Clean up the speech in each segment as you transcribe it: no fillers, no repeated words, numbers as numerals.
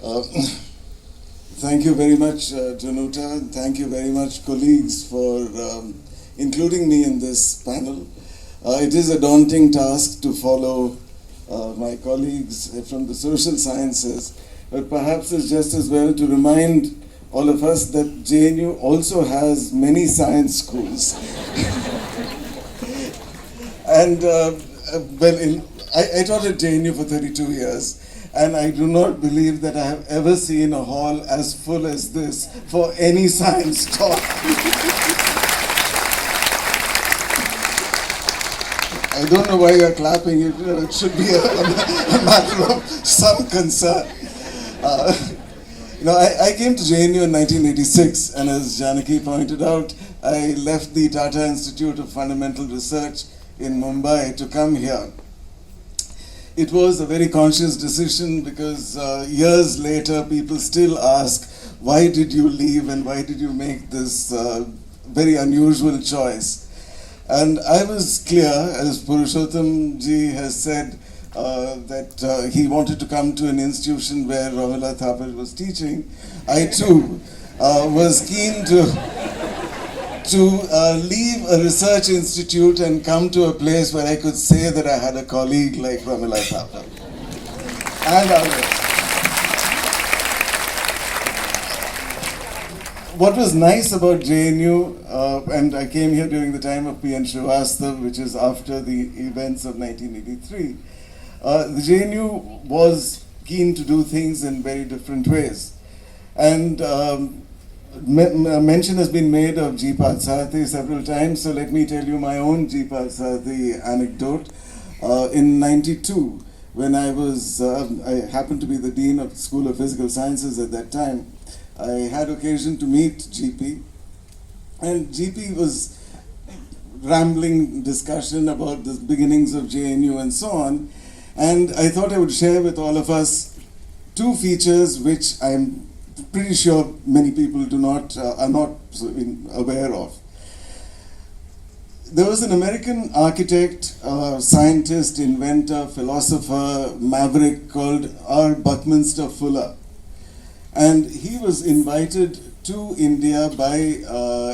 Uh, Thank you very much, Januta, and thank you very much, colleagues, for including me in this panel. It is a daunting task to follow my colleagues from the social sciences, but perhaps it's just as well to remind all of us that JNU also has many science schools. And I taught at JNU for 32 years. And I do not believe that I have ever seen a hall as full as this for any science talk. I don't know why you're clapping. It should be a matter of some concern. I came to JNU in 1986, and as Janaki pointed out, I left the Tata Institute of Fundamental Research in Mumbai to come here. It was a very conscious decision because years later people still ask, why did you leave and why did you make this very unusual choice? And I was clear, as Purushottam ji has said, that he wanted to come to an institution where Ramila Thapar was teaching. I too was keen to leave a research institute and come to a place where I could say that I had a colleague like Ramila Thapar and others. What was nice about JNU, and I came here during the time of P.N. Srivastav, which is after the events of 1983, the JNU was keen to do things in very different ways. And mention has been made of G. Pathsarathy several times, so let me tell you my own G. Pathsarathy anecdote. In '92, when I happened to be the Dean of the School of Physical Sciences at that time, I had occasion to meet GP, and GP was rambling discussion about the beginnings of JNU and so on, and I thought I would share with all of us two features which I'm pretty sure many people are not aware of. There was an American architect, scientist, inventor, philosopher, maverick called R. Buckminster Fuller. And he was invited to India by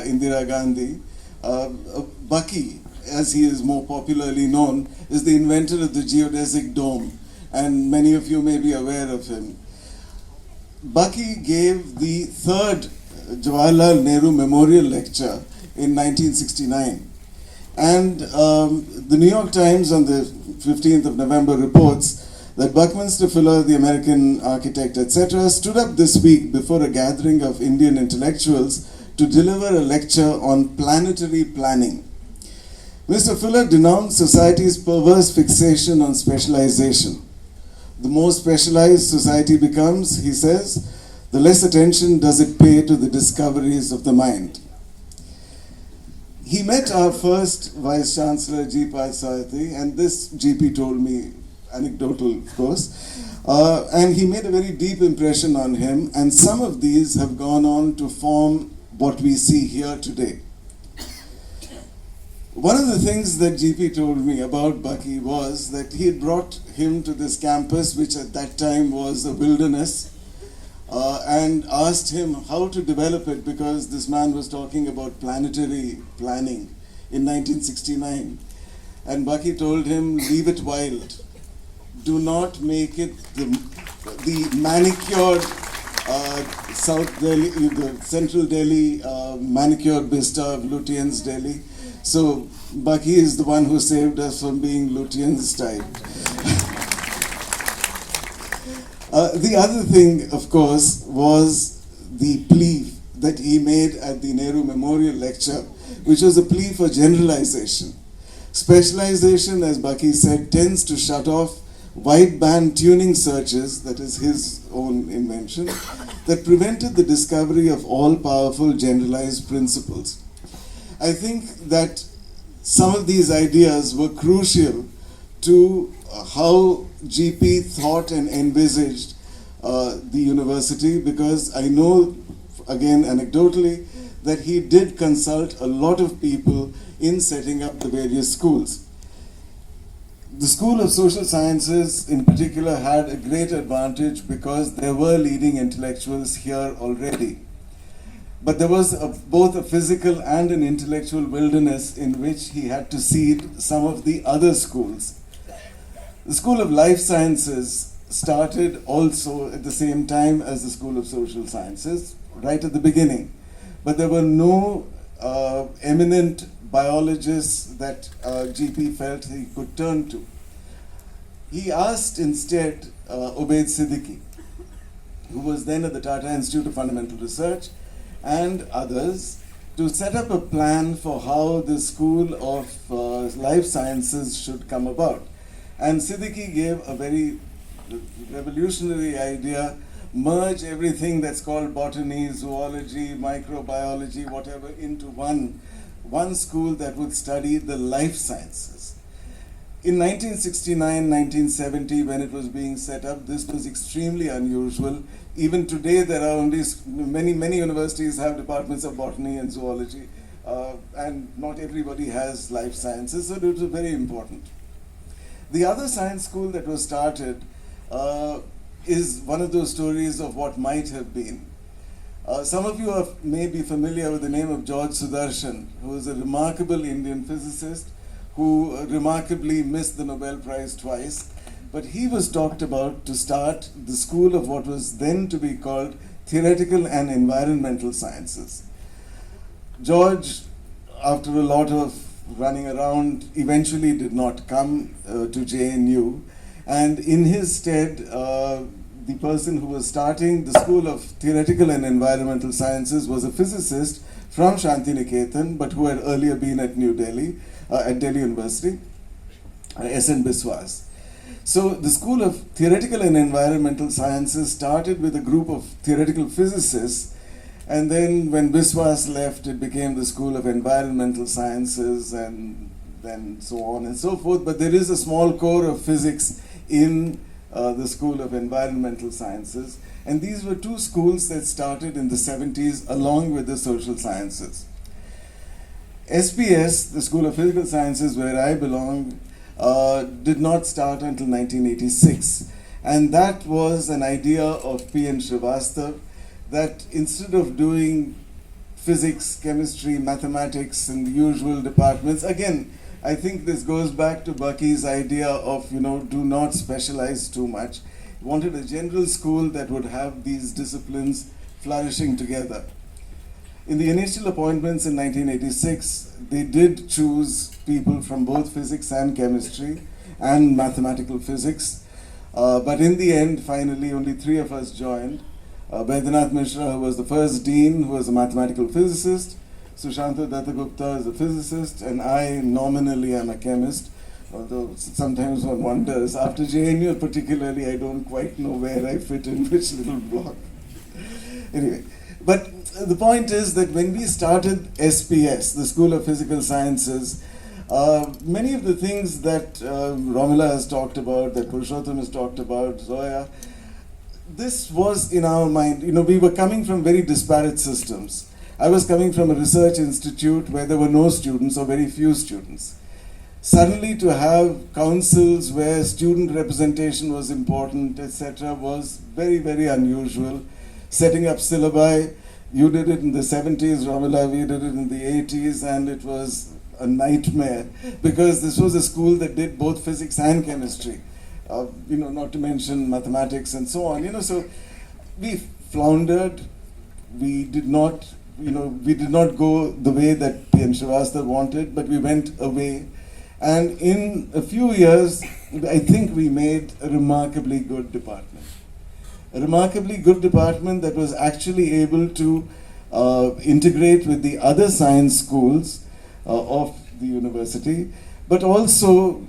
Indira Gandhi. Bucky, as he is more popularly known, is the inventor of the geodesic dome, and many of you may be aware of him. Bucky gave the third Jawaharlal Nehru Memorial Lecture in 1969. And the New York Times on the 15th of November reports that Buckminster Fuller, the American architect, etc., stood up this week before a gathering of Indian intellectuals to deliver a lecture on planetary planning. Mr. Fuller denounced society's perverse fixation on specialization. The more specialized society becomes, he says, the less attention does it pay to the discoveries of the mind. He met our first Vice Chancellor, G. Pathsarathy, and this GP told me, anecdotal of course, and he made a very deep impression on him, and some of these have gone on to form what we see here today. One of the things that GP told me about Bucky was that he had brought him to this campus, which at that time was a wilderness, and asked him how to develop it, because this man was talking about planetary planning in 1969. And Bucky told him, leave it wild. Do not make it the manicured South Delhi, the Central Delhi manicured Bista of Lutyens Delhi. So Bucky is the one who saved us from being Lutyens type. The other thing, of course, was the plea that he made at the Nehru Memorial Lecture, which was a plea for generalization. Specialization, as Bucky said, tends to shut off wideband tuning searches, that is his own invention, that prevented the discovery of all-powerful generalized principles. I think that some of these ideas were crucial to how GP thought and envisaged the university, because I know, again anecdotally, that he did consult a lot of people in setting up the various schools. The School of Social Sciences in particular had a great advantage because there were leading intellectuals here already. But there was both a physical and an intellectual wilderness in which he had to seed some of the other schools. The School of Life Sciences started also at the same time as the School of Social Sciences, right at the beginning. But there were no eminent biologists that GP felt he could turn to. He asked instead Ubaid Siddiqui, who was then at the Tata Institute of Fundamental Research, and others, to set up a plan for how the School of Life Sciences should come about. And Siddiqui gave a very revolutionary idea: merge everything that's called botany, zoology, microbiology, whatever, into one school that would study the life sciences. In 1969-1970, when it was being set up, this was extremely unusual. Even today, there are only many universities have departments of botany and zoology, and not everybody has life sciences, so it was very important. The other science school that was started is one of those stories of what might have been. Some of you may be familiar with the name of George Sudarshan, who is a remarkable Indian physicist who remarkably missed the Nobel Prize twice. But he was talked about to start the school of what was then to be called Theoretical and Environmental Sciences. George, after a lot of running around, eventually did not come to JNU. And in his stead, the person who was starting the School of Theoretical and Environmental Sciences was a physicist from Shantiniketan, but who had earlier been at New Delhi, at Delhi University, S.N. Biswas. So the School of Theoretical and Environmental Sciences started with a group of theoretical physicists, and then when Biswas left, it became the School of Environmental Sciences, and then so on and so forth. But there is a small core of physics in the School of Environmental Sciences, and these were two schools that started in the 70s along with the social sciences. SPS, the School of Physical Sciences, where I belong, did not start until 1986, and that was an idea of P.N. Srivastav, that instead of doing physics, chemistry, mathematics, and the usual departments, again, I think this goes back to Bucky's idea of, do not specialize too much. He wanted a general school that would have these disciplines flourishing together. In the initial appointments in 1986, they did choose people from both physics and chemistry and mathematical physics. But in the end, finally, only 3 of us joined. Baidyanath Mishra, who was the first dean, who was a mathematical physicist. Sushanta Dattagupta is a physicist, and I nominally am a chemist, although sometimes one wonders. After JNU particularly, I don't quite know where I fit in which little block. Anyway, but the point is that when we started SPS, the School of Physical Sciences, many of the things that Romila has talked about, that Purushottam has talked about, Zoya, this was in our mind. We were coming from very disparate systems. I was coming from a research institute where there were no students or very few students. Suddenly to have councils where student representation was important, etc., was very, very unusual. Setting up syllabi, you did it in the 70s, Romila, we did it in the 80s, and it was a nightmare because this was a school that did both physics and chemistry, not to mention mathematics and so on. So we floundered. We did not go the way that P.N. Srivastav wanted, but we went away. And in a few years, I think we made a remarkably good department. A remarkably good department that was actually able to integrate with the other science schools of the university. But also,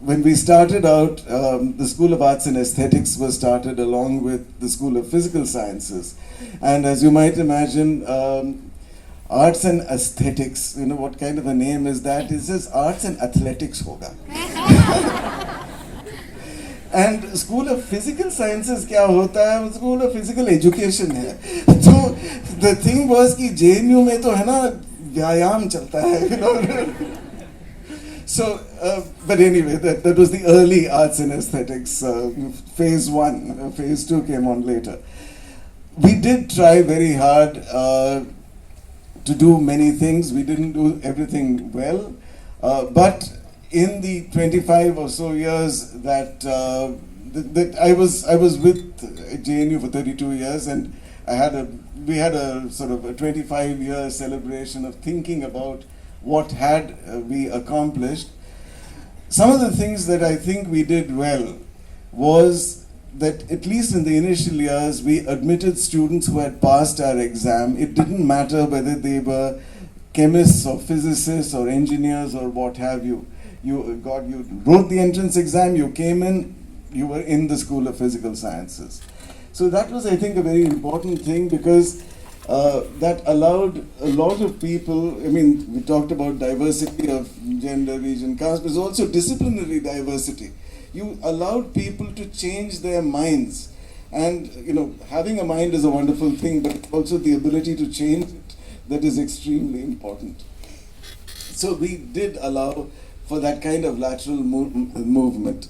when we started out, the School of Arts and Aesthetics was started along with the School of Physical Sciences. And as you might imagine, Arts and Aesthetics, what kind of a name is that? It says Arts and Athletics hoga. And School of Physical Sciences kya hota hai? School of Physical Education hai. So the thing was कि JNU में तो है ना व्यायाम चलता है, So But anyway, that was the early arts and aesthetics, phase one. Phase two came on later. We did try very hard to do many things. We didn't do everything well, but in the 25 or so years that I was with JNU for 32 years, and we had a sort of a 25-year celebration of thinking about what had we accomplished. Some of the things that I think we did well was that at least in the initial years, we admitted students who had passed our exam. It didn't matter whether they were chemists or physicists or engineers or what have you. You wrote the entrance exam, you came in, you were in the School of Physical Sciences. So that was, I think, a very important thing, because that allowed a lot of people. I mean, we talked about diversity of gender, region, caste, but also disciplinary diversity. You allowed people to change their minds. And, having a mind is a wonderful thing, but also the ability to change it, that is extremely important. So we did allow for that kind of lateral movement.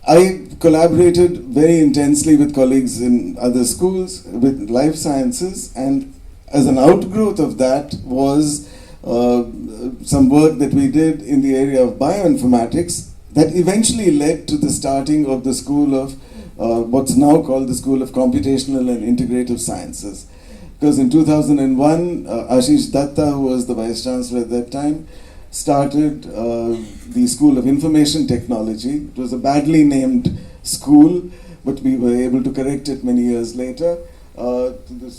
I collaborated very intensely with colleagues in other schools, with life sciences, and as an outgrowth of that was some work that we did in the area of bioinformatics that eventually led to the starting of the School of what's now called the School of Computational and Integrative Sciences. Because in 2001, Ashish Datta, who was the Vice Chancellor at that time, started the School of Information Technology. It was a badly named school, but we were able to correct it many years later to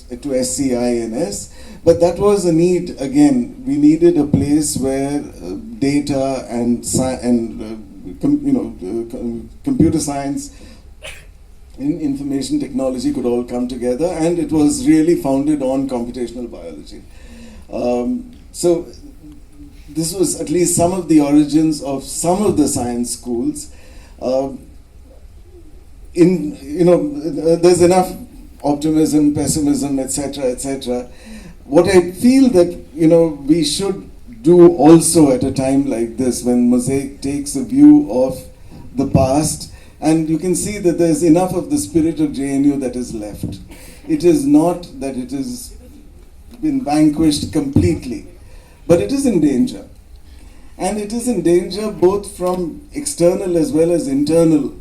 SCINS. But that was a need. Again, we needed a place where data and computer science and information technology could all come together, and it was really founded on computational biology. So this was at least some of the origins of some of the science schools. There's enough optimism, pessimism, etc., etc. What I feel that we should do also at a time like this, when MOSAIC takes a view of the past, and you can see that there's enough of the spirit of JNU that is left. It is not that it has been vanquished completely, but it is in danger. And it is in danger both from external as well as internal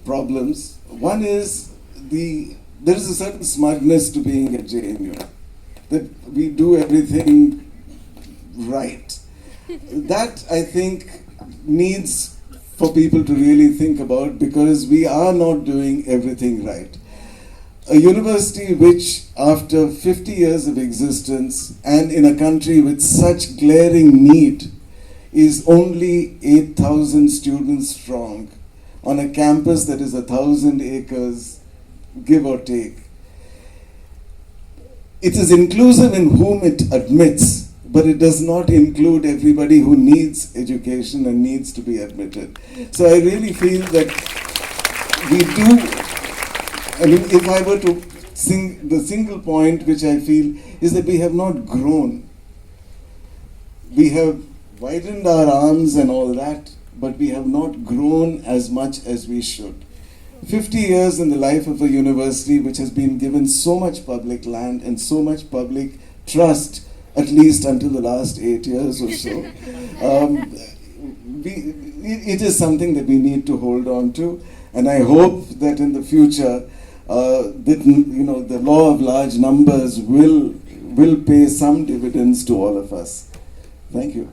problems. One is there is a certain smugness to being at JNU, that we do everything right. That, I think, needs for people to really think about, because we are not doing everything right. A university which, after 50 years of existence and in a country with such glaring need, is only 8,000 students strong on a campus that is 1,000 acres, give or take. It is inclusive in whom it admits, but it does not include everybody who needs education and needs to be admitted. So I really feel that we do. I mean, if I were to sing, the single point which I feel is that we have not grown. We have widened our arms and all that, but we have not grown as much as we should. 50 years in the life of a university which has been given so much public land and so much public trust, at least until the last 8 years or so, it is something that we need to hold on to. And I hope that in the future, the law of large numbers will pay some dividends to all of us. Thank you.